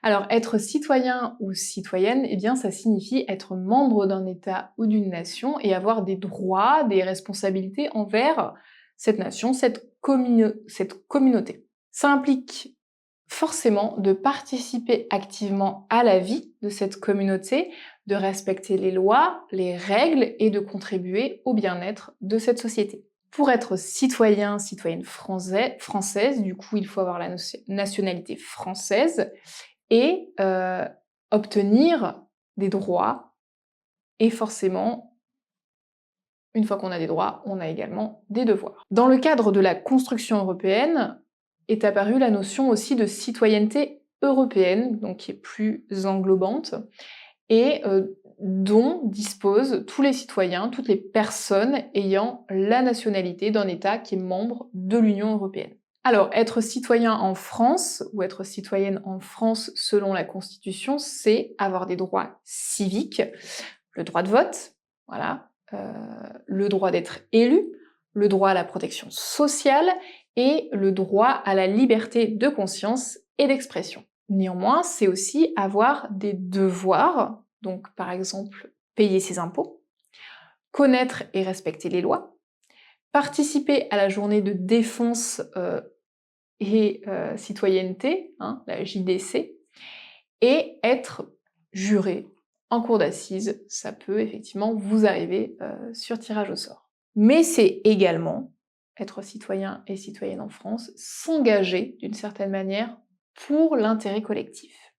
Alors, être citoyen ou citoyenne, eh bien, ça signifie être membre d'un État ou d'une nation et avoir des droits, des responsabilités envers cette nation, cette communauté. Ça implique forcément de participer activement à la vie de cette communauté, de respecter les lois, les règles et de contribuer au bien-être de cette société. Pour être citoyen, citoyenne française, du coup, il faut avoir la nationalité française et obtenir des droits. Et forcément, une fois qu'on a des droits, on a également des devoirs. Dans le cadre de la construction européenne est apparue la notion aussi de citoyenneté européenne, donc qui est plus englobante, et dont disposent tous les citoyens, toutes les personnes ayant la nationalité d'un État qui est membre de l'Union européenne. Alors, être citoyen en France, ou être citoyenne en France selon la Constitution, c'est avoir des droits civiques, le droit de vote, voilà, le droit d'être élu, le droit à la protection sociale et le droit à la liberté de conscience et d'expression. Néanmoins, c'est aussi avoir des devoirs, donc par exemple payer ses impôts, connaître et respecter les lois, participer à la journée de défense et citoyenneté, hein, la JDC, et être juré en cour d'assises. Ça peut effectivement vous arriver sur tirage au sort. Mais c'est également, être citoyen et citoyenne en France, s'engager d'une certaine manière pour l'intérêt collectif.